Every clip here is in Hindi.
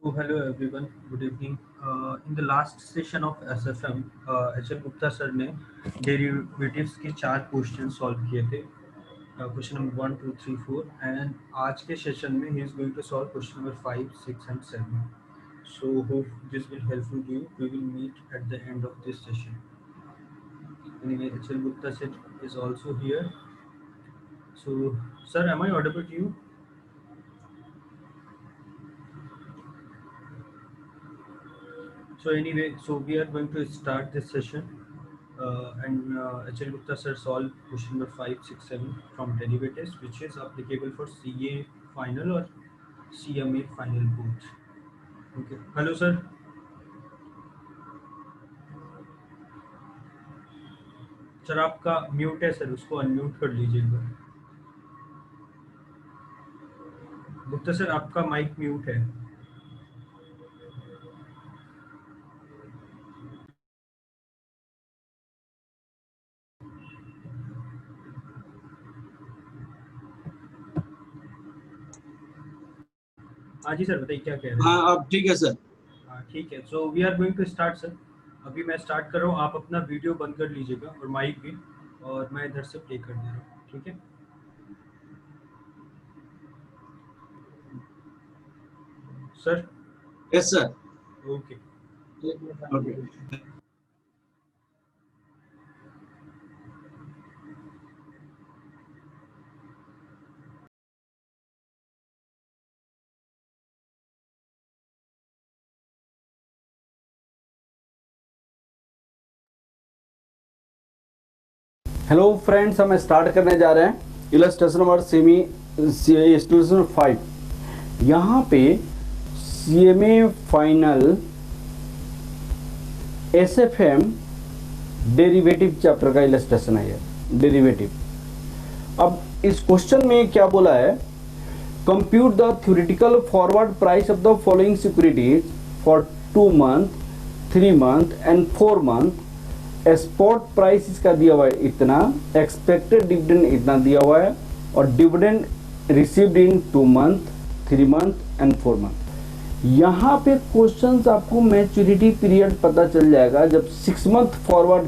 So hello everyone, good evening. In the last session of SFM, HL Gupta sir ने derivatives के चार क्वेश्चन सॉल्व किए थे, क्वेश्चन नंबर 1, 2, 3, 4 एंड आज के सेशन में ही is going to solve question number 5, 6 and 7. So hope this will helpful to you. We will meet at the end of this session. Anyway, HL Gupta sir is also here. So sir, am I audible to you? So anyway, so we are going to start this session, and HL Gupta sir solved question number 5, 6, 7 from derivatives, which is applicable for CA final or CMA final both. Okay. Hello sir. Sir आपका म्यूट है सर, उसको अनम्यूट कर लीजिए एक बार. गुप्ता सर आपका माइक म्यूट है. हाँ जी सर, बताइए क्या कह रहे हैं. हाँ अब ठीक है सर. हाँ ठीक है. So we are going to start sir. अभी मैं स्टार्ट कर रहा हूँ, आप अपना वीडियो बंद कर लीजिएगा और माइक भी, और मैं इधर से प्ले कर दे रहा हूँ. ठीक है sir. Yes sir. Okay. Okay. Hello friends, हम स्टार्ट करने जा रहे हैं इलस्ट्रेशन नंबर इलस्ट्रेशन 5. यहाँ पे CMA final SFM derivative chapter का इलस्ट्रेशन है. डेरिवेटिव. अब इस क्वेश्चन में क्या बोला है, compute the theoretical forward price of the following securities for 2 month, 3 month and 4 month. Spot price इसका दिया हुआ है इतना, एक्सपेक्टेड डिविडेंड इतना दिया हुआ है, और dividend received in 2 month, 3 month and 4 month. यहाँ पे क्वेश्चंस आपको मैच्योरिटी पीरियड पता चल जाएगा जब 6 month forward,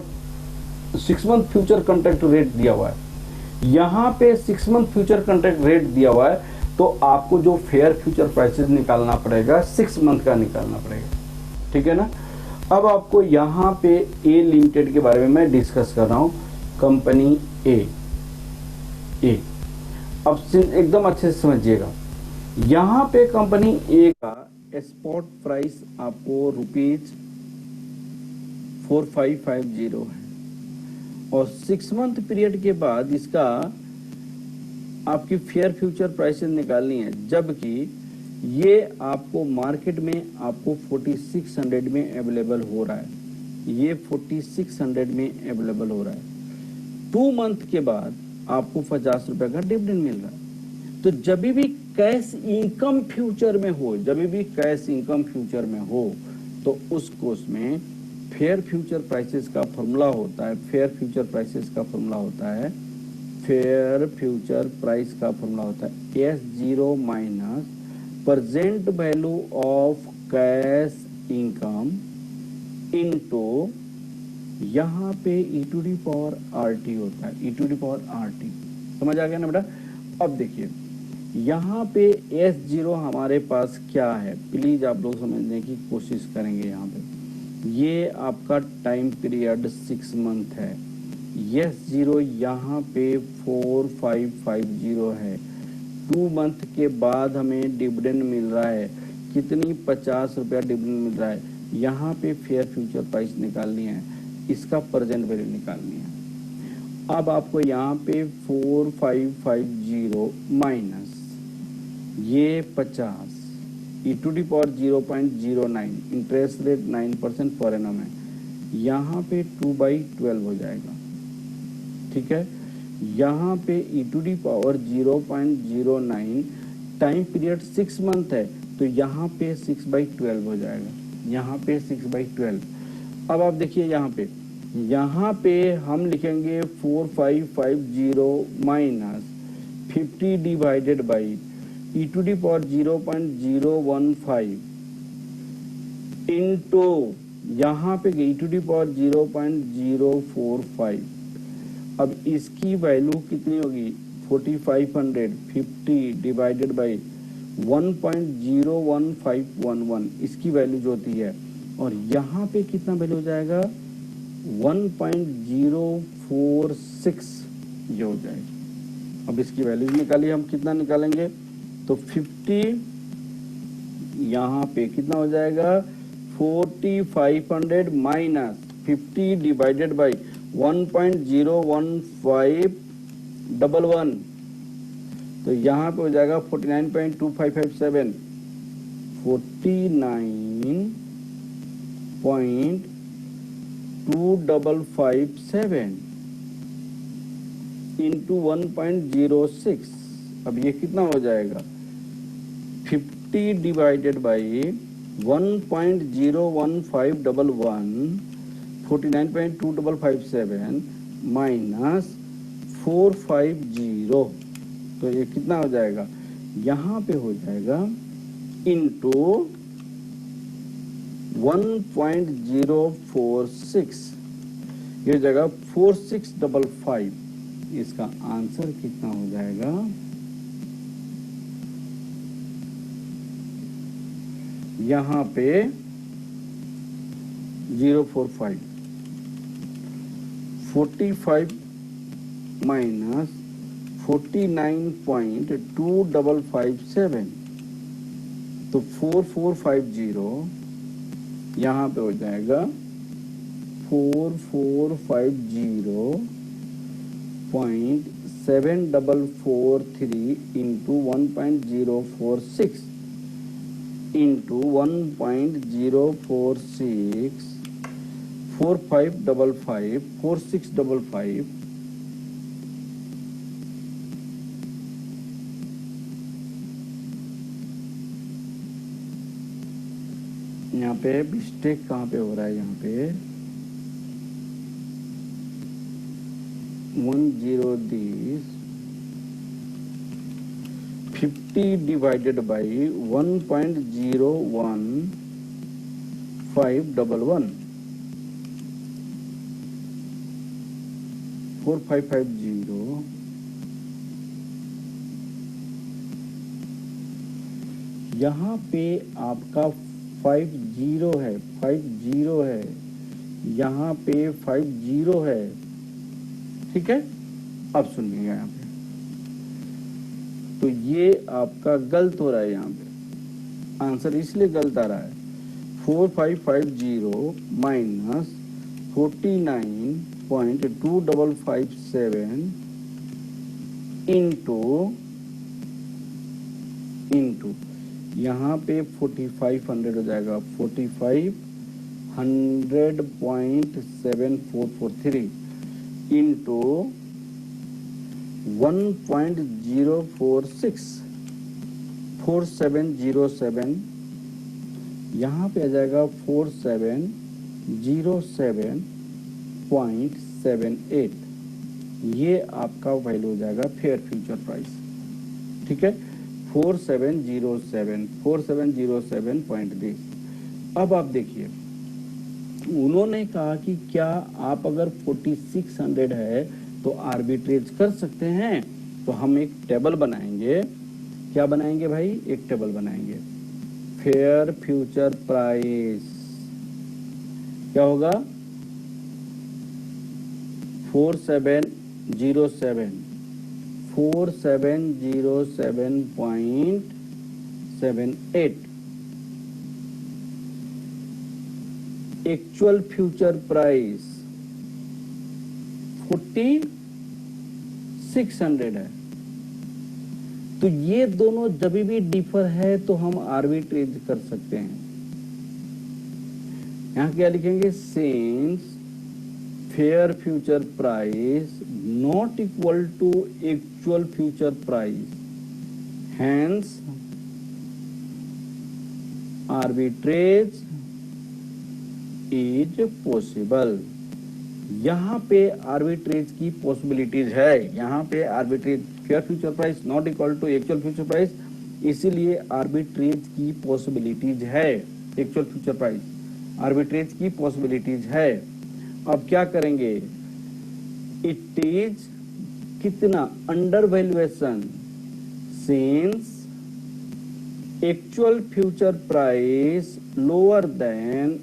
6 month future contract rate दिया हुआ है. यहाँ पे 6 मंथ फ्यूचर कॉन्ट्रैक्ट रेट दिया हुआ है, तो आपको जो फेयर फ्यूचर प्राइसेस निकालना पड़ेगा 6 मंथ का निकालना पड़ेगा. ठीक है ना. अब आपको यहाँ पे ए लिमिटेड के बारे में मैं डिस्कस कर रहा हूँ. कंपनी ए. अब एकदम अच्छे से समझिएगा. यहाँ पे कंपनी ए का स्पॉट प्राइस आपको ₹4550 है, और 6 मंथ पीरियड के बाद इसका आपकी फेयर फ्यूचर प्राइसेस निकालनी है, जबकि ये आपको मार्केट में आपको 4600 में अवेलेबल हो रहा है. ये 4600 में अवेलेबल हो रहा है. 2 मंथ के बाद आपको 50 रुपए का डिविडेंड मिल रहा है. तो जब भी कैश इनकम फ्यूचर में हो, तो उस कोर्स में फेयर फ्यूचर प्राइसेस का फॉर्मूला होता है. फेयर फ्यूचर प्राइस का फॉर्मूला होता है S0 minus present value of cash income into, यहाँ पे e to the power RT होता है. e to the power RT समझ आ गया ना बेटा. अब देखिए यहाँ पे S0 हमारे पास क्या है, प्लीज आप लोग समझने की कोशिश करेंगे. यहाँ पे ये आपका टाइम पीरियड 6 मंथ है. S0 यहाँ पे 4550 है. 2 मंथ के बाद हमें डिविडेंड मिल रहा है कितनी, 50 रुपया डिविडेंड मिल रहा है. यहाँ पे फेयर फ्यूचर प्राइस निकालनी है, इसका प्रेजेंट वैल्यू निकालनी है. अब आपको यहाँ पे 4550 माइनस ये 50 e to the power 0.09, interest rate 9% per annum है. यहाँ पे 2/12 हो जाएगा. ठीक है. यहाँ पे e to the power 0.09, time period 6 month है, तो यहाँ पे 6/12 हो जाएगा. यहाँ पे 6/12. अब आप देखिए यहाँ पे हम लिखेंगे 4550 minus 50 divided by e to the power 0.015 into यहाँ पे e टू दी पावर 0.045। अब इसकी वैल्यू कितनी होगी 4500 50 डिवाइडेड बाई 1.01511 इसकी वैल्यू जो होती है, और यहाँ पे कितना वैल्यू हो जाएगा 1.046 ये हो जाएगी। अब इसकी वैल्यूज निकालिए, हम कितना निकालेंगे तो 50 यहाँ पे कितना हो जाएगा 4500 माइनस 50 डिवाइडेड बाई 1.01511 तो यहाँ पे हो जाएगा 49.2557 49.2557 इंटू 1.06। अब ये कितना हो जाएगा 50 डिवाइडेड बाई 1.01511 49.2557 माइनस 450 तो ये कितना हो जाएगा यहाँ पे हो जाएगा इंटू 1.046 ये जगह 4655। इसका आंसर कितना हो जाएगा यहाँ पे 045 45 माइनस 49.2557 तो 4450 यहाँ पे हो जाएगा 4450.7443 इंटू 1.046 इंटू 1.046 4555 4655 यहाँ पे मिस्टेक कहाँ पे हो रहा है यहाँ पे 10 दिस 50 डिवाइडेड बाई 1.01511 4550 यहाँ पे आपका 50 है 50 है यहाँ पे 50 है, ठीक है। अब सुनिएगा यहाँ पे तो ये आपका गलत हो रहा है, यहाँ पे आंसर इसलिए गलत आ रहा है 4550 माइनस 49.2557 इंटू यहाँ पे 4500 हो जाएगा 4500.7443 इंटू 1.046 4707 यहाँ पे आ जाएगा 4707.78 ये आपका वैल्यू हो जाएगा फेयर फ्यूचर प्राइस, ठीक है 4707.30। अब आप देखिए उन्होंने कहा कि क्या आप अगर 4600 है तो आर्बिट्रेज कर सकते हैं, तो हम एक टेबल बनाएंगे। क्या बनाएंगे भाई, एक टेबल बनाएंगे फेयर फ्यूचर प्राइस क्या होगा 4707.78 एक्चुअल फ्यूचर प्राइस 4600 है। तो ये दोनों जब भी डिफर है तो हम आर्बिट्रेज कर सकते हैं। यहां क्या लिखेंगे since fair future price not equal to actual future price hence arbitrage is possible. यहाँ पे आर्बिट्रेज की पॉसिबिलिटीज है, यहाँ पे arbitrage fair future price not equal to actual future price, इसीलिए आर्बिट्रेज की पॉसिबिलिटीज है एक्चुअल फ्यूचर प्राइस। आर्बिट्रेज की पॉसिबिलिटीज है। अब क्या करेंगे, इट इज कितना, under valuation since actual future price lower than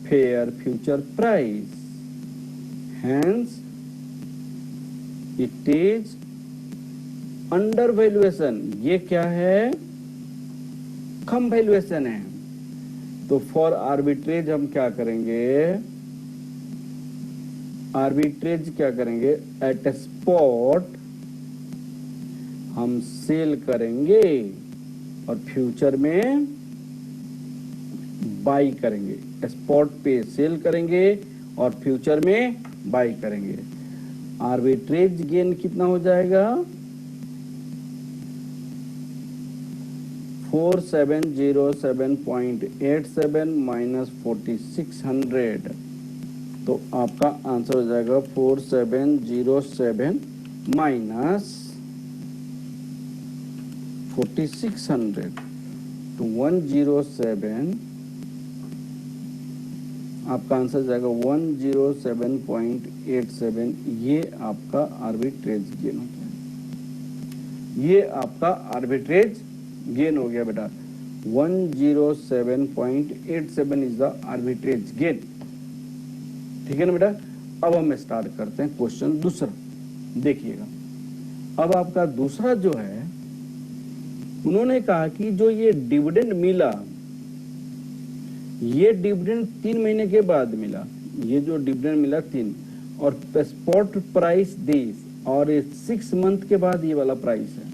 fair future price, hence it is under valuation. ये क्या है, कम वैल्यूएशन है। तो फॉर आर्बिट्रेज हम क्या करेंगे, आर्बिट्रेज क्या करेंगे, एट स्पॉट हम सेल करेंगे और फ्यूचर में बाई करेंगे। स्पॉट पे सेल करेंगे और फ्यूचर में बाई करेंगे। आर्बिट्रेज गेन कितना हो जाएगा, 4707.87 माइनस 4600, तो आपका आंसर हो जाएगा 4707 माइनस 4600 तो 107, आपका आंसर हो जाएगा 107.87। ये आपका आर्बिट्रेज गेन हो गया, ये आपका आर्बिट्रेज गेन हो गया बेटा। 107.87 इज द आर्बिट्रेज गेन। ठीक है ना बेटा। अब हम स्टार्ट करते हैं क्वेश्चन दूसरा। देखिएगा, अब आपका दूसरा जो है, उन्होंने कहा कि जो ये डिविडेंड मिला, ये डिविडेंड 3 महीने के बाद मिला, ये जो डिविडेंड मिला 3, और स्पॉट प्राइस दिस, और 6 मंथ के बाद ये वाला प्राइस है,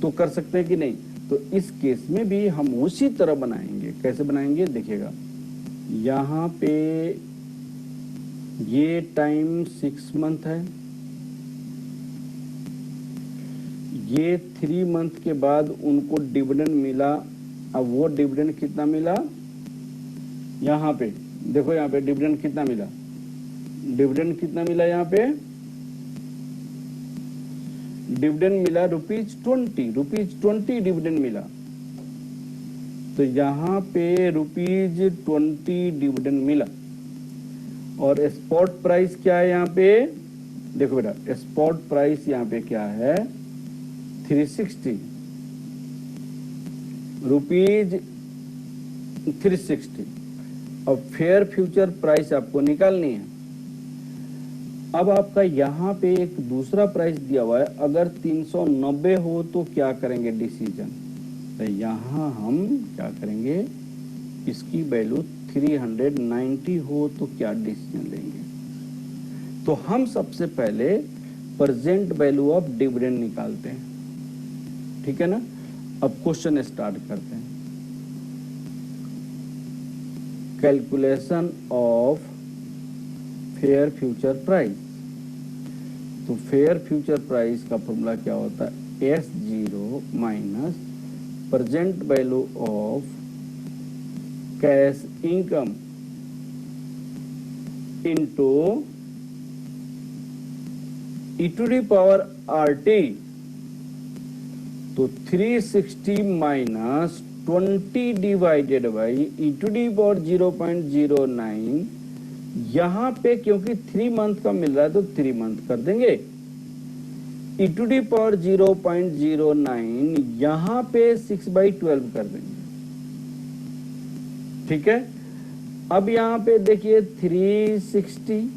तो कर सकते हैं कि नहीं। तो इस केस में भी हम उसी तरह बनाएंगे। कैसे बनाएंगे, देखिएगा, यहाँ पे ये टाइम 6 मंथ है, ये 3 मंथ के बाद उनको डिविडेंड मिला। अब वो डिविडेंड कितना मिला, यहाँ पे देखो, यहाँ पे डिविडेंड कितना मिला, डिविडेंड कितना मिला, यहाँ पे डिविडेंड मिला ₹20 डिविडेंड मिला। तो यहाँ पे ₹20 डिविडेंड मिला। और स्पॉट प्राइस क्या है, यहाँ पे देखो बेटा, स्पॉट प्राइस यहाँ पे क्या है, 360 रुपीज 360। अब फेयर फ्यूचर प्राइस आपको निकालनी है। अब आपका यहाँ पे एक दूसरा प्राइस दिया हुआ है, अगर 390 हो तो क्या करेंगे डिसीजन, तो यहाँ हम क्या करेंगे, इसकी वैल्यू 390 हो तो क्या डिसीजन लेंगे। तो हम सबसे पहले प्रेजेंट वैल्यू ऑफ डिविडेंड निकालते हैं। ठीक है ना। अब क्वेश्चन स्टार्ट करते हैं। Calculation of fair future price. तो फेयर फ्यूचर प्राइस का फॉर्मूला क्या होता है, S0 minus present value of cash income into e⁻RT। तो 360 माइनस 20 डिवाइडेड बाई e⁻0.09। यहाँ पे क्योंकि 3 मंथ का मिल रहा है तो 3 मंथ कर देंगे। e⁻0.09 यहाँ पे 6/12 कर देंगे। ठीक है। अब यहाँ पे देखिए 360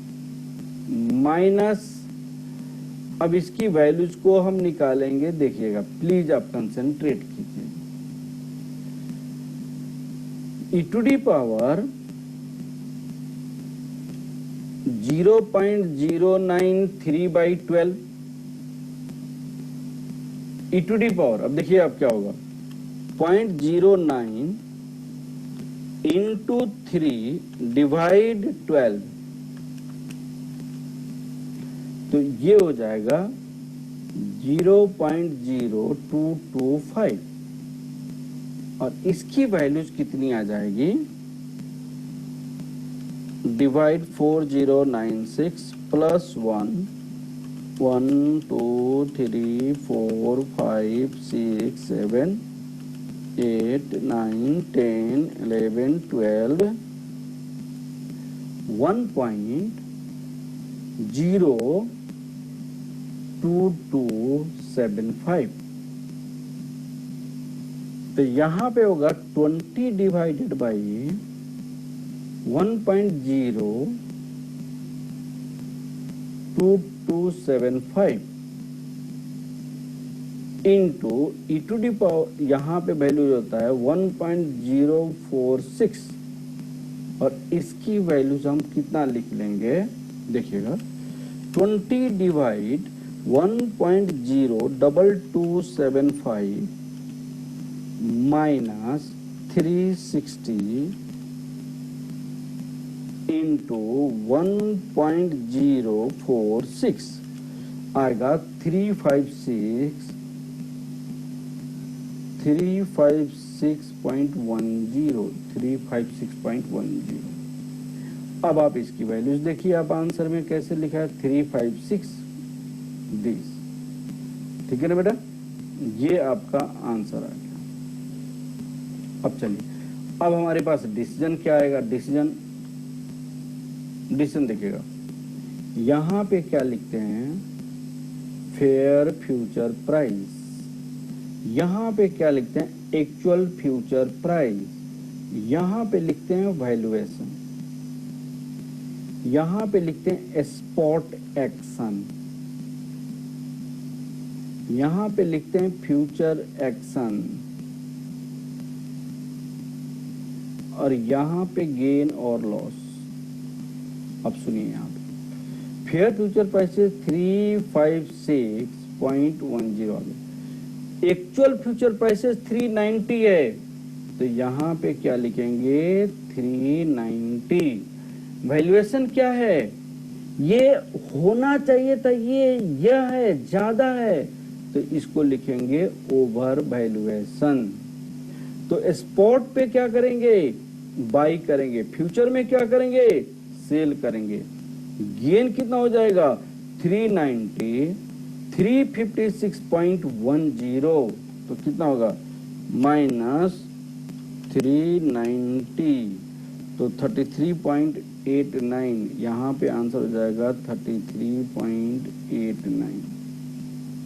माइनस, अब इसकी वैल्यूज को हम निकालेंगे। देखिएगा प्लीज आप कंसंट्रेट कीजिए। e⁻0.093/12 e⁻, अब देखिए आप क्या होगा, 0.09 इंटू 3 डिवाइड 12, तो ये हो जाएगा 0.0225। और इसकी वैल्यूज कितनी आ जाएगी, डिवाइड 4096 प्लस 1 1 2 3 4 5 6 7 8 9 10 11 12 1.02275। तो यहां पे होगा 20 divided by 1.02275 into e to the power, यहाँ पे वैल्यू होता है 1.046, और इसकी वैल्यूज हम कितना लिख लेंगे, देखिएगा 20 डिवाइड 1.02275 माइनस 360 इंटू 1.046 आएगा 356.10। अब आप इसकी वैल्यूज देखिए, आप आंसर में कैसे लिखा है 356 दिस, ठीक है ना बेटा, ये आपका आंसर आ गया। अब चलिए, अब हमारे पास डिसीजन क्या आएगा, डिसीजन देखिएगा, यहां पे क्या लिखते हैं, फेयर फ्यूचर प्राइस, यहां पे क्या लिखते हैं, एक्चुअल फ्यूचर प्राइस, यहां पे लिखते हैं वैल्यूएशन, यहां पे लिखते हैं स्पॉट एक्शन, यहां पे लिखते हैं फ्यूचर एक्शन, और यहां पे गेन और लॉस। अब सुनिए, यहां पे फेयर फ्यूचर प्राइसेस 356.10 आ गए, एक्चुअल फ्यूचर प्राइसेस 390 है, तो यहां पे क्या लिखेंगे 390। वैल्यूएशन क्या है, ये होना चाहिए था, यह है, ज्यादा है, तो इसको लिखेंगे ओवर वैल्यूएशन। तो स्पॉट पे क्या करेंगे, बाई करेंगे, फ्यूचर में क्या करेंगे, सेल करेंगे। गेन कितना हो जाएगा 390, 356.10, तो कितना होगा माइनस 390, तो 33.89, यहाँ पे आंसर हो जाएगा 33.89,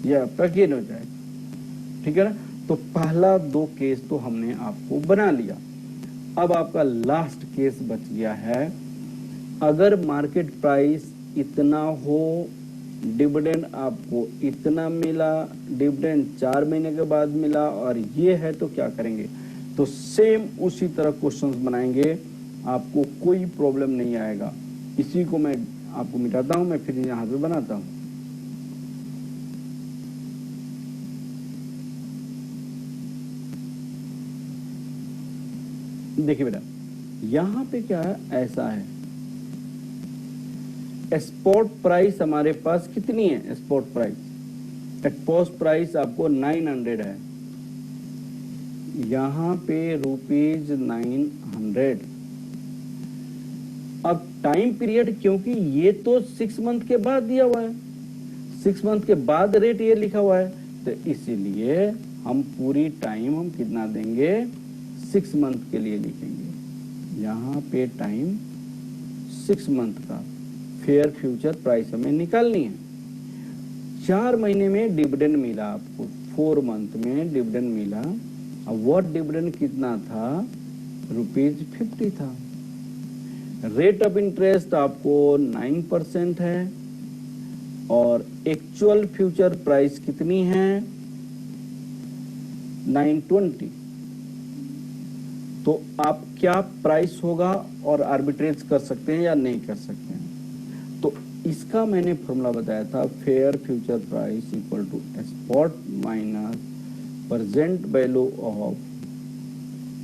यह आपका गेन हो जाएगा, ठीक है ना। तो पहला 2 केस तो हमने आपको बना लिया। अब आपका लास्ट केस बच गया है, अगर मार्केट प्राइस इतना हो, डिविडेंड आपको इतना मिला, डिविडेंड 4 महीने के बाद मिला, और ये है, तो क्या करेंगे, तो सेम उसी तरह क्वेश्चंस बनाएंगे, आपको कोई प्रॉब्लम नहीं आएगा। इसी को मैं आपको मिटाता हूं, मैं फिर यहां पे बनाता हूं। देखिए बेटा, यहां पे क्या है, ऐसा है, स्पॉट प्राइस हमारे पास कितनी है, स्पॉट प्राइस, स्पॉट प्राइस आपको 900 है, यहां पे ₹900। अब टाइम पीरियड, क्योंकि ये तो 6 मंथ के बाद दिया हुआ है, 6 मंथ के बाद रेट ये लिखा हुआ है, तो इसीलिए हम पूरी टाइम हम कितना देंगे, 6 मंथ के लिए लिखेंगे। यहाँ पे टाइम 6 मंथ का फेयर फ्यूचर प्राइस हमें निकालनी है। 4 महीने में डिविडेंड मिला आपको, 4 मंथ में डिविडेंड मिला। अब वो डिविडेंड कितना था, ₹50 था। रेट ऑफ इंटरेस्ट आपको 9% है, और एक्चुअल फ्यूचर प्राइस कितनी है 920। तो आप क्या प्राइस होगा और आर्बिट्रेज कर सकते हैं या नहीं कर सकते हैं। तो इसका मैंने फॉर्मूला बताया था, fair future price equal to spot minus present value of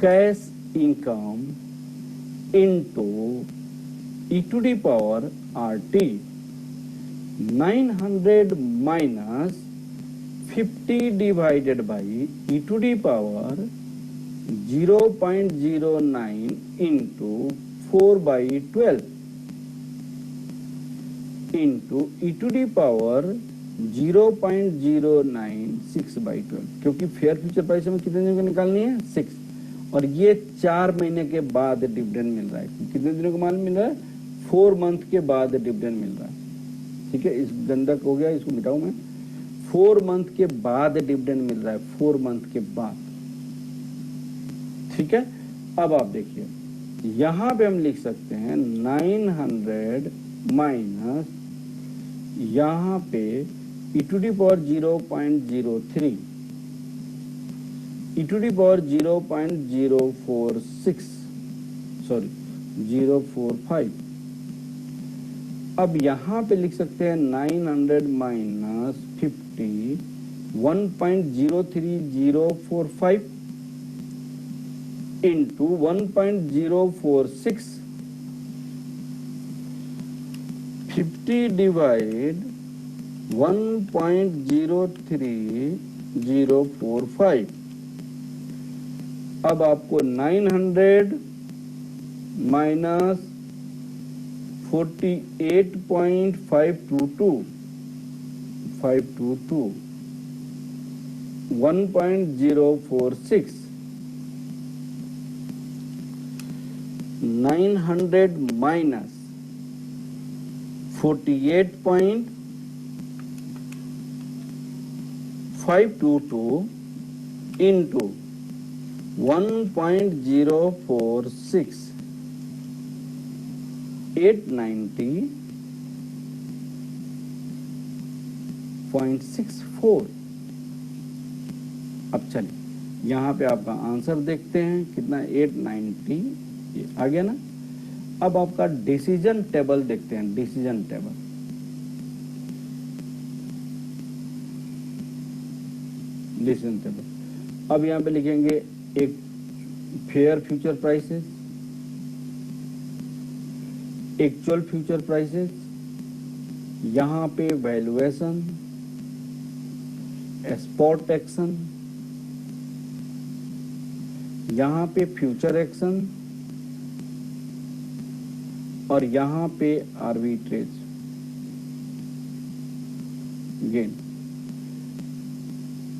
cash income into e to the power RT। 900 minus 50 divided by e to the power 0.09 into 4/12 into e to the power 0.096/12, क्योंकि फेयर फ्यूचर प्राइस हमें कितने दिनों की निकालनी है 6, और ये 4 महीने के बाद डिविडेंड मिल रहा है। कितने दिनों का माल मिल रहा है 4 मंथ के बाद डिविडेंड मिल रहा है, ठीक है, इस गंदक हो गया, इसको मिटाऊं मैं। 4 मंथ के बाद डिविडेंड मिल रहा है, 4 मंथ के बाद, ठीक है। अब आप देखिए यहां पे हम लिख सकते हैं 900 माइनस यहां पे e to the power 0.03 e to the power 0.046 sorry 045। अब यहां पे लिख सकते हैं 900 माइनस 50 1.03045 इंटू 1.046 50 डिवाइड 1.03045। अब आपको 900 माइनस 48.522 1.046 900 माइनस 48.522 इंटू 1.046 890.64। अब चलिए यहां पे आपका आंसर देखते हैं कितना, 890 ये आ गया ना। अब आपका डिसीजन टेबल देखते हैं, डिसीजन टेबल। डिसीजन टेबल अब यहां पे लिखेंगे एक fair future prices, actual future prices, यहां पे वैल्यूएशन, स्पॉट एक्शन, यहां पे फ्यूचर एक्शन और यहां पे आर्बिट्रेज गेन।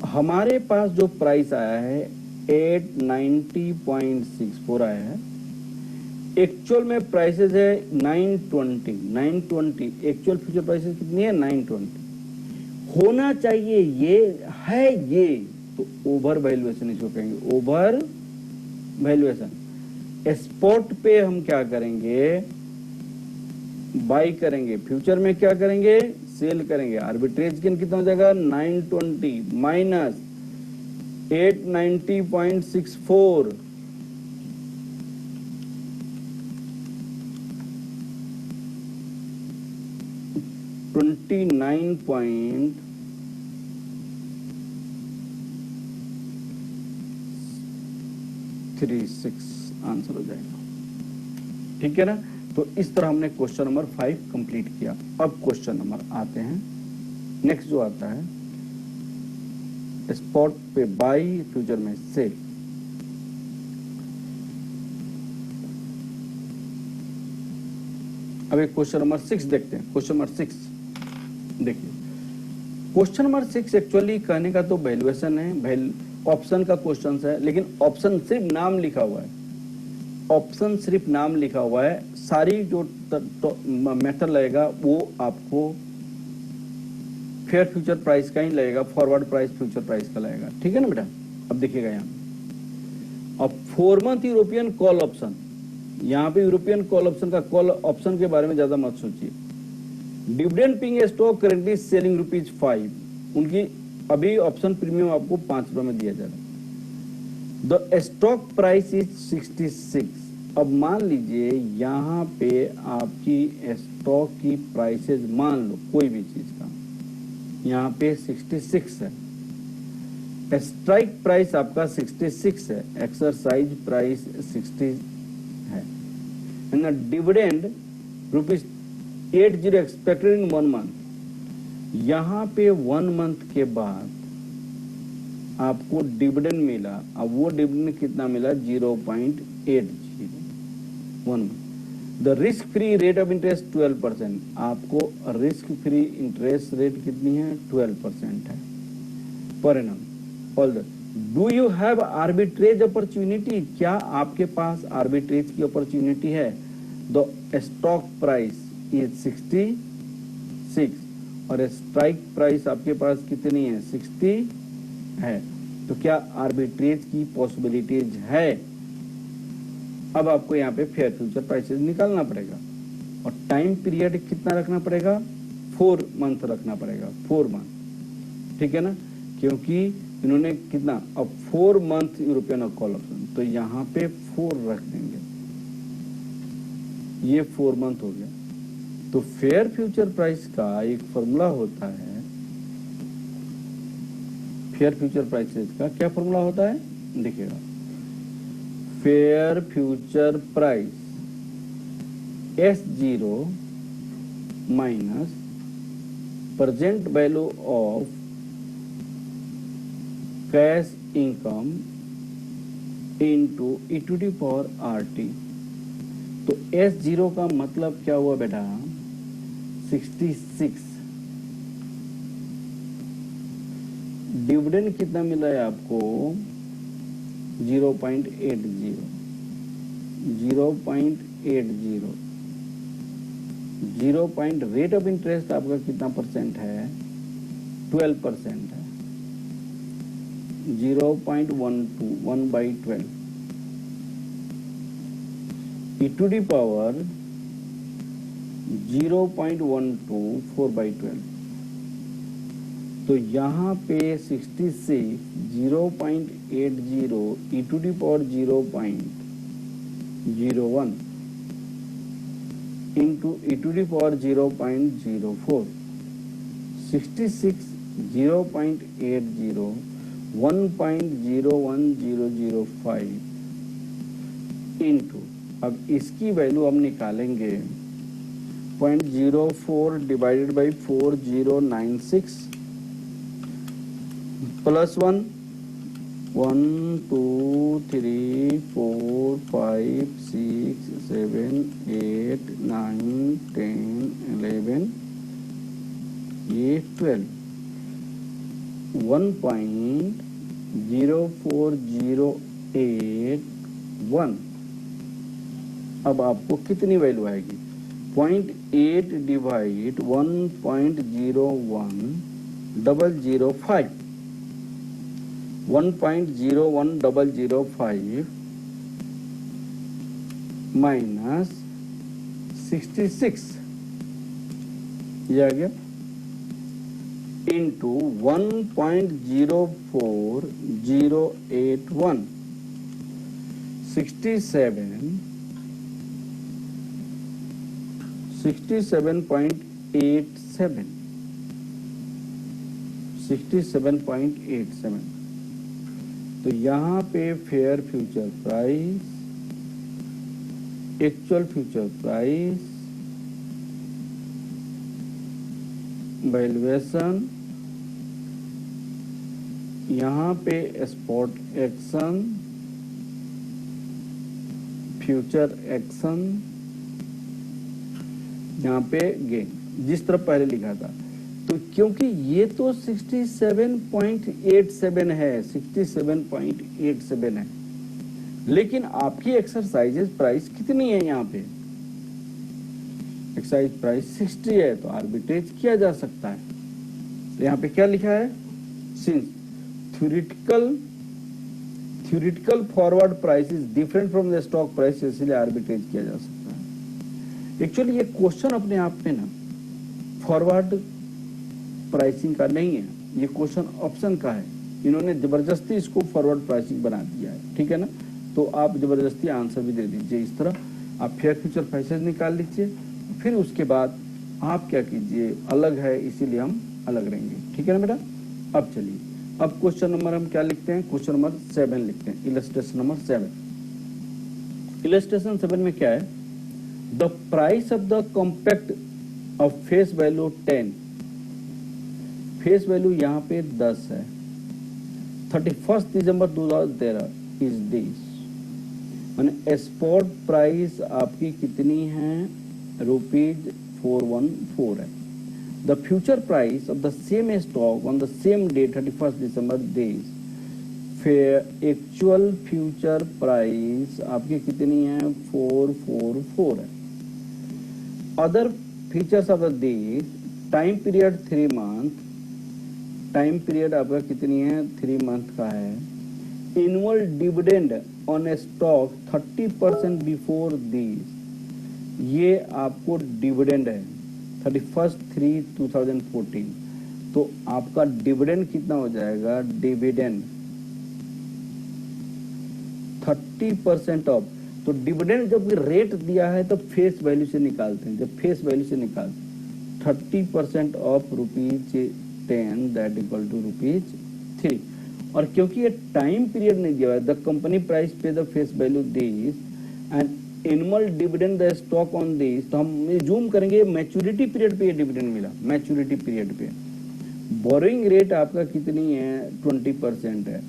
हमारे पास जो प्राइस आया है 890.64 आया है, एक्चुअल में प्राइसेस है 920 एक्चुअल फ्यूचर प्राइसेस कितनी है 920 होना चाहिए, ये है ये तो ओवर वैल्यूएशन इसको कहेंगे, ओवर वैल्यूएशन। स्पॉट पे हम क्या करेंगे, बाई करेंगे, फ्यूचर में क्या करेंगे, सेल करेंगे। आर्बिट्रेज गेन कितना हो जाएगा 920 माइनस 890.64 29.36 आंसर हो जाएगा, ठीक है ना। तो इस तरह हमने क्वेश्चन नंबर 5 कंप्लीट किया। अब क्वेश्चन नंबर आते हैं नेक्स्ट जो आता है स्पॉट पे बाई, फ्यूचर में सेल। अब एक क्वेश्चन नंबर 6 देखते हैं। क्वेश्चन नंबर 6 देखिए, क्वेश्चन नंबर 6 एक्चुअली कहने का तो वैल्यूएशन है, ऑप्शन का क्वेश्चन है, लेकिन ऑप्शन सिर्फ नाम लिखा हुआ है, ऑप्शन सिर्फ नाम लिखा हुआ है। सारी जो मेथड लगेगा वो आपको फेयर फ्यूचर प्राइस का ही लगेगा, फॉरवर्ड प्राइस फ्यूचर प्राइस का लगेगा, ठीक है ना बेटा। अब देखिएगा यहाँ अब 4 मंथ यूरोपियन कॉल ऑप्शन, यहाँ पे यूरोपियन कॉल ऑप्शन का कॉल ऑप्शन के बारे में ज्यादा मत सोचिए। Dividend paying stock currently selling ₹5, उनकी अभी ऑप्शन प्रीमियम आपको ₹5 में दिया जा रहा है। The stock price is 66। अब मान लीजिए यहाँ पे आपकी स्टॉक की प्राइसेस मान लो कोई भी चीज का, यहाँ पे 66 है, स्ट्राइक प्राइस आपका 66 है, एक्सरसाइज प्राइस 60 है, डिविडेंड ₹80 एक्सपेक्टेड इन 1 मंथ। यहाँ पे 1 मंथ के बाद आपको डिविडेंड मिला, अब वो डिविडेंड कितना मिला 0.80 1 month. The risk free rate of interest 12%, आपको रिस्क फ्री इंटरेस्ट रेट कितनी है 12% है per annum. All the do you have arbitrage opportunity, क्या आपके पास आर्बिट्रेज की अपॉर्चुनिटी है। द स्टॉक प्राइस इज 66 और स्ट्राइक प्राइस आपके पास कितनी है, 60 है, तो क्या आर्बिट्रेज की पॉसिबिलिटीज है। अब आपको यहाँ पे फेयर फ्यूचर प्राइसेस निकालना पड़ेगा और टाइम पीरियड कितना रखना पड़ेगा, 4 मंथ रखना पड़ेगा, 4 मंथ, ठीक है ना, क्योंकि इन्होंने कितना, अब 4 मंथ यूरोपियन कॉल ऑप्शन, तो यहाँ पे 4 रख देंगे, ये 4 मंथ हो गया। तो फेयर फ्यूचर प्राइस का एक फॉर्मूला होता है, फेयर फ्यूचर प्राइसेस का क्या फॉर्मूला होता है, देखिएगा, fair future price S0 minus present value of cash income into e⁻RT। तो S0 का मतलब क्या हुआ बेटा, 66। डिविडेंड कितना मिला है आपको, 0.80, 0 पॉइंट रेट ऑफ इंटरेस्ट आपका कितना परसेंट है, 12% है, 0.12, 1/12, e⁻, 0.12, 4/12। तो यहाँ पे 66, 0.80, e⁻, 0.01 into e⁻, 0.04, 66, 0.80, 1.01005 इंटू, अब इसकी वैल्यू हम निकालेंगे 0.04 डिवाइडेड बाई 4096 प्लस 1, 1 2 3 4 5 6 7 8 9 10 11, ये 12, 1.04081। अब आपको कितनी वैल्यू आएगी, 0.8 डिवाइड 1.01005, 1.01005 माइनस 66, ये आ गया, इंटू 1.04081, 67.87। तो यहाँ पे fair future price, actual future price, valuation, यहाँ पे स्पॉट एक्शन, फ्यूचर एक्शन, यहाँ पे गेन, जिस तरह पहले लिखा था। तो क्योंकि ये तो 67.87 है, 67.87 है, लेकिन आपकी एक्सरसाइजेज प्राइस कितनी है, यहाँ पे एक्सरसाइज प्राइस 60 है, तो आर्बिट्रेज किया जा सकता है। तो यहाँ पे क्या लिखा है, since theoretical forward price is different from the stock price, इसलिए आर्बिट्रेज किया जा सकता है। एक्चुअली ये क्वेश्चन अपने आप में ना फॉरवर्ड प्राइसिंग का नहीं है, ये क्वेश्चन ऑप्शन का है, इन्होंने जबरदस्ती इसको फॉरवर्ड प्राइसिंग बना दिया है, ठीक है ना। तो आप जबरदस्ती आंसर भी दे दीजिए इस तरह, आप फेयर फ्यूचर प्राइसेस निकाल लीजिए, फिर उसके बाद आप क्या कीजिए, अलग है इसीलिए हम अलग रहेंगे, ठीक है ना बेटा। अब चलिए, अब क्वेश्चन नंबर हम क्या लिखते हैं, क्वेश्चन नंबर 7 लिखते हैं, इलस्ट्रेशन नंबर 7। इलस्ट्रेशन 7 में क्या है, the price of the compact of face value 10, face value यहाँ पे 10 है, 31 दिसंबर 2013 इज दिस, माने स्पॉट प्राइस आपकी कितनी है, ₹414 है। The future price of the same stock on the same day 31 December this, actual future price आपकी कितनी है, 444 है। Other features of this, time period 3 month, time period आपका कितनी है 3 मंथ का है। Annual dividend on A stock 30% before this, ये आपको डिविडेंड है 31/3/2014, तो आपका डिविडेंड कितना हो जाएगा, डिविडेंड 30% ऑफ, तो डिविडेंड जब रेट दिया है तो फेस वैल्यू से निकालते हैं, जब फेस वैल्यू से निकालते हैं 30% ऑफ ₹10 दैट इक्वल टू ₹3, और क्योंकि ये टाइम पीरियड नहीं दिया है, द कंपनी प्राइस पे the face value this and annual dividend the stock on this, तो हम जूम करेंगे मैच्योरिटी पीरियड पे ये डिविडेंड मिला, मैच्योरिटी पीरियड पे। बोरोइंग रेट आपका कितनी है 20% है।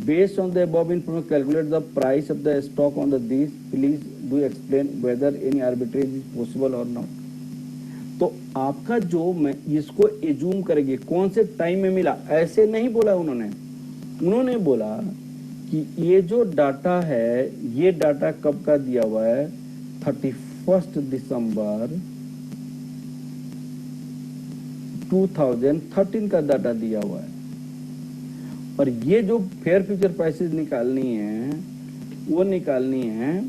Based on the above information calculate the price of the stock on the this, please do explain whether any arbitrage is possible और नॉट। तो आपका जो मैं इसको एजूम करेंगे कौन से टाइम में मिला, ऐसे नहीं बोला उन्होंने बोला कि ये जो डाटा है ये डाटा कब का दिया हुआ है 31 दिसंबर 2013 का डाटा दिया हुआ है, और ये जो फेयर फ्यूचर प्राइसेस निकालनी है वो निकालनी है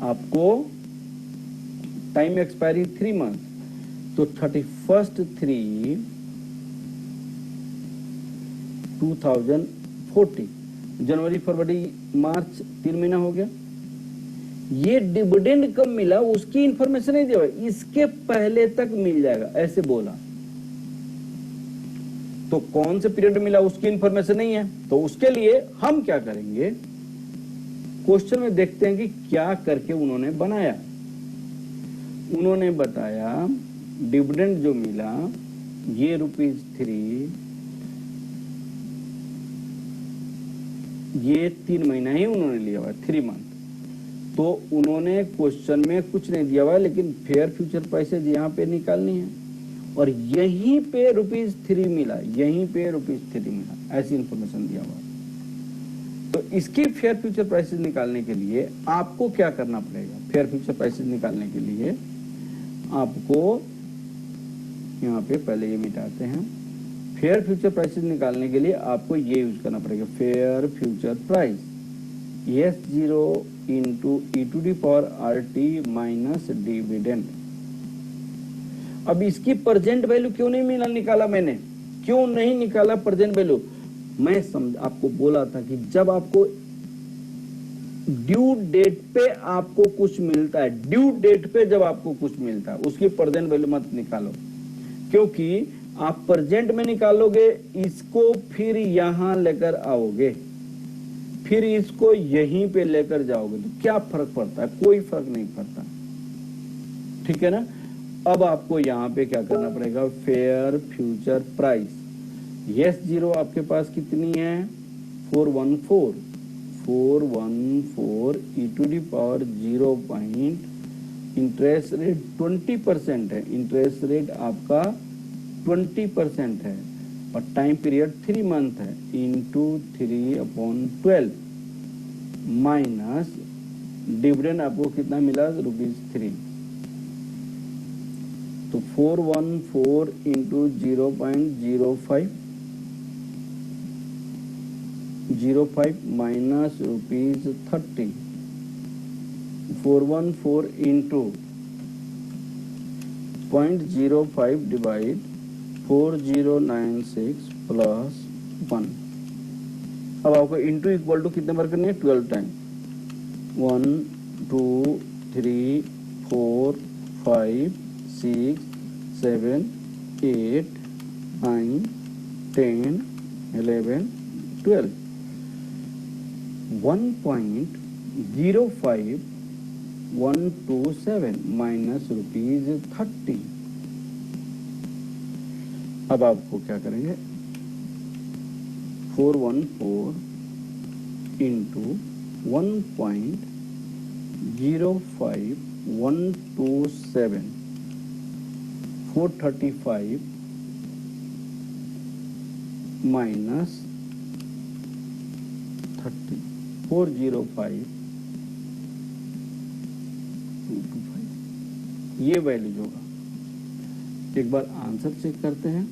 आपको टाइम एक्सपायरी 3 मंथ, तो 31/3/2014, जनवरी फरवरी मार्च 3 महीना हो गया। ये डिविडेंड कब मिला उसकी इंफॉर्मेशन नहीं दिया, इसके पहले तक मिल जाएगा ऐसे बोला, तो कौन से पीरियड मिला उसकी इंफॉर्मेशन नहीं है। तो उसके लिए हम क्या करेंगे, क्वेश्चन में देखते हैं कि क्या करके उन्होंने बनाया। उन्होंने बताया डिविडेंड जो मिला ये ₹3, ये 3 महीना ही उन्होंने लिया हुआ 3 मंथ, तो उन्होंने क्वेश्चन में कुछ नहीं दिया हुआ, लेकिन फेयर फ्यूचर प्राइसेज यहाँ पे निकालनी है, और यहीं पे ₹3 मिला, यहीं पे ₹3 मिला, ऐसी इंफॉर्मेशन दिया हुआ। तो इसकी फेयर फ्यूचर प्राइसेज निकालने के लिए आपको क्या करना पड़ेगा, फेयर फ्यूचर प्राइसेज निकालने के लिए आपको यहाँ पे पहले ये मिटाते हैं, फेयर फ्यूचर प्राइसेस निकालने के लिए आपको ये यूज करना पड़ेगा, fair future price S0 into e⁻RT minus dividend. अब इसकी प्रेजेंट वैल्यू क्यों नहीं निकाला मैंने, क्यों नहीं निकाला प्रेजेंट वैल्यू, मैं आपको बोला था कि जब आपको ड्यू डेट पे आपको कुछ मिलता है, ड्यू डेट पे जब आपको कुछ मिलता है उसकी प्रेजेंट वैल्यू मत निकालो, क्योंकि आप प्रेजेंट में निकालोगे इसको फिर यहां लेकर आओगे, फिर इसको यहीं पे लेकर जाओगे, तो क्या फर्क पड़ता है, कोई फर्क नहीं पड़ता, ठीक है ना। अब आपको यहां पे क्या करना पड़ेगा, फेयर फ्यूचर प्राइस S0 आपके पास कितनी है 414 e⁻0 पॉइंट, इंटरेस्ट रेट 20% है, इंटरेस्ट रेट आपका 20% है, और टाइम पीरियड 3 मंथ है, इंटू 3/12 माइनस डिविडेंड आपको कितना मिला ₹3, तो 414 into 0.05 minus ₹30, 414 into 0.05 divide 4096 plus 1। अब आपको इंटू इक्वल टू कितने बार करनी है 12 टाइम, 1 2 3 4 5 6 7 8 9 10 11 12, 1.05127 माइनस ₹30। अब आपको क्या करेंगे, 414 इंटू 1.05127 435 माइनस 30 405 ये वैल्यू होगा, एक बार आंसर चेक करते हैं।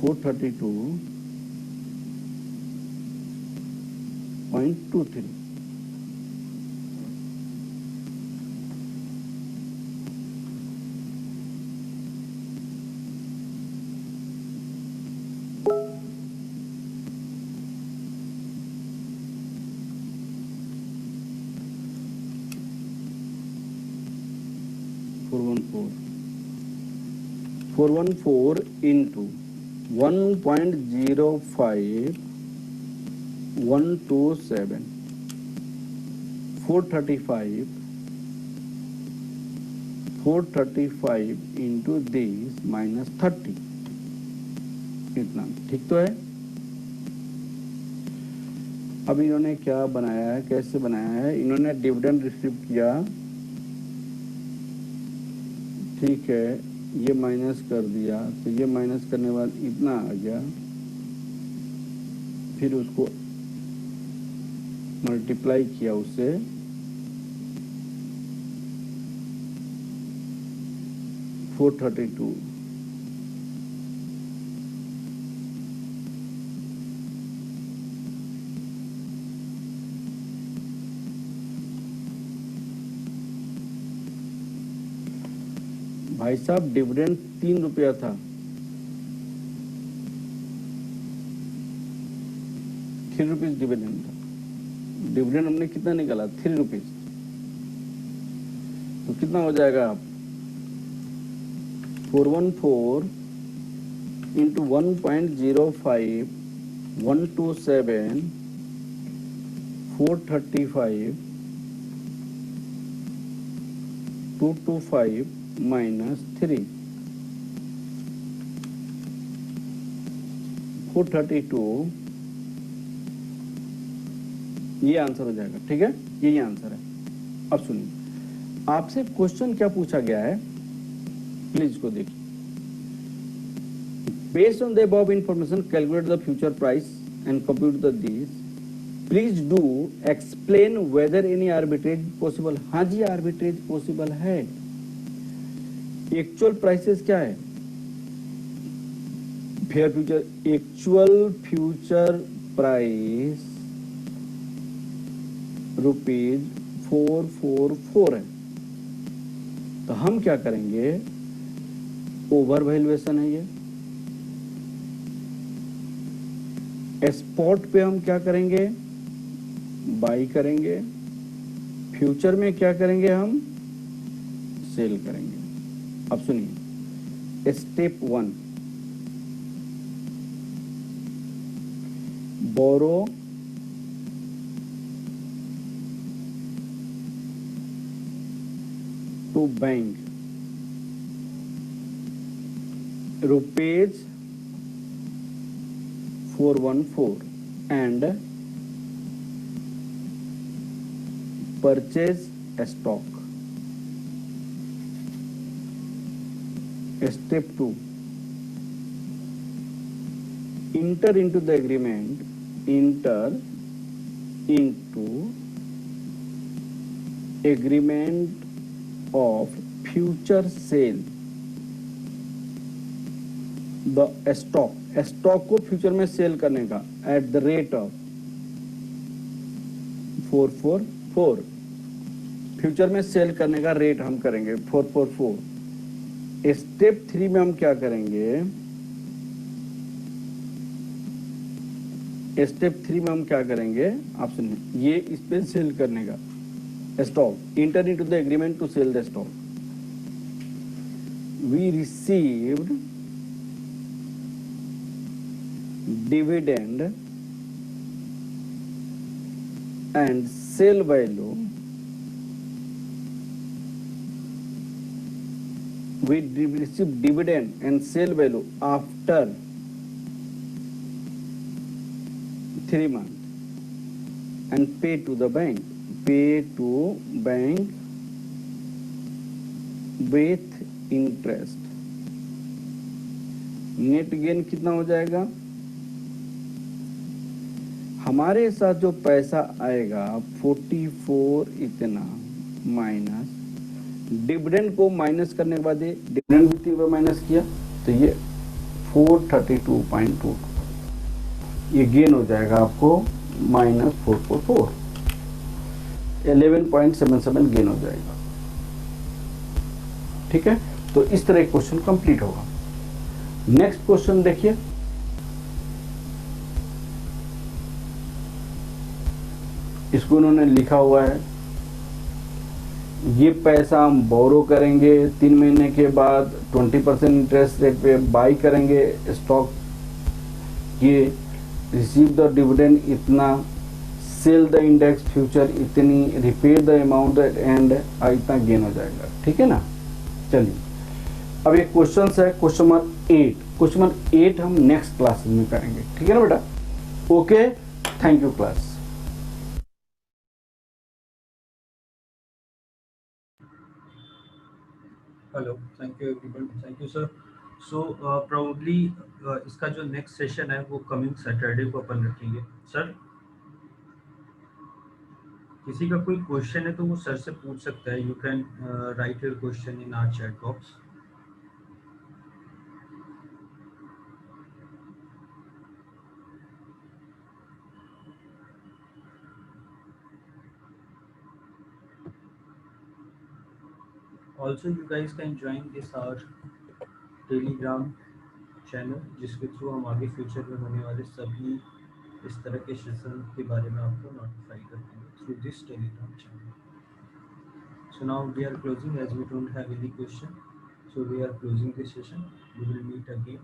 $432.23। Four one four into 1.05127, 435 into this minus 30, इतना ठीक तो है। अब इन्होंने क्या बनाया है, कैसे बनाया है, इन्होंने डिविडेंड रिसीव किया, ठीक है, ये माइनस कर दिया, तो ये माइनस करने के बाद इतना आ गया, फिर उसको मल्टीप्लाई किया उससे, $432। भाई साहब डिविडेंड ₹3 था, 3 रुपीज डिविडेंड था। डिविडेंड हमने कितना निकाला, 3 रुपीज। तो कितना हो जाएगा आप, 414 इंटू 1.05127, 435, 225 माइनस 3, 432, ये आंसर हो जाएगा। ठीक है, यही आंसर है। अब सुनिए, आपसे क्वेश्चन क्या पूछा गया है, प्लीज को देखिए। Based on the above information calculate the future price and compute the this, please do explain whether any arbitrage possible. हाँ जी, आर्बिट्रेज पॉसिबल है। एक्चुअल प्राइसेस क्या है, fair future, actual future price ₹444 है। तो हम क्या करेंगे, ओवर वैल्यूएशन है ये। स्पॉट पे हम क्या करेंगे, बाई करेंगे। फ्यूचर में क्या करेंगे, हम सेल करेंगे। अब सुनिए, step 1, borrow to bank ₹414 and purchase stock. Step 2, enter into the agreement, enter into agreement of future sale the stock, stock को फ्यूचर में सेल करने का at the rate of 444, future में सेल करने का रेट हम करेंगे 444। स्टेप 3 में हम क्या करेंगे, स्टेप 3 में हम क्या करेंगे, आप सुनिए, ये इस पे सेल करने का stock, enter into the agreement to sell the stock. We received dividend and sale value, we receive dividend and sale value after 3 months and pay to the bank, with interest। Net gain कितना हो जाएगा, हमारे साथ जो पैसा आएगा 44 इतना माइनस डिविडेंड को माइनस करने के बाद ये डिविडेंड भी 3 माइनस किया तो ये 432.2 ये गेन हो जाएगा आपको -444 11.77 गेन हो जाएगा। ठीक है, तो इस तरह क्वेश्चन कंप्लीट होगा। नेक्स्ट क्वेश्चन देखिए, इसको उन्होंने लिखा हुआ है ये पैसा हम बोरो करेंगे 3 महीने के बाद 20% इंटरेस्ट रेट पे बाई करेंगे स्टॉक, ये रिसीव द डिविडेंड इतना, सेल द इंडेक्स फ्यूचर इतनी, रिपे द अमाउंट एंड इतना गेन हो जाएगा। ठीक है ना, चलिए अब एक क्वेश्चन है क्वेश्चन नंबर 8। क्वेश्चन नंबर 8 हम नेक्स्ट क्लास में करेंगे। ठीक है ना बेटा, okay, thank you class. Hello, thank you everyone, thank you sir. So probably इसका जो नेक्स्ट सेशन है वो कमिंग सैटरडे को अपन रखेंगे। सर किसी का कोई क्वेश्चन है तो वो सर से पूछ सकता है। You can write your question in our chat box. Also you guys can join this our Telegram channel, जिसके थ्रू हम आगे फ्यूचर में होने वाले सभी इस तरह के सेशन के बारे में आपको नोटिफाई करते हैं through this Telegram channel. So now we are closing as we don't have any question. So we are closing this session. We will meet again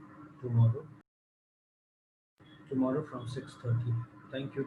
tomorrow from 6:30. Thank you.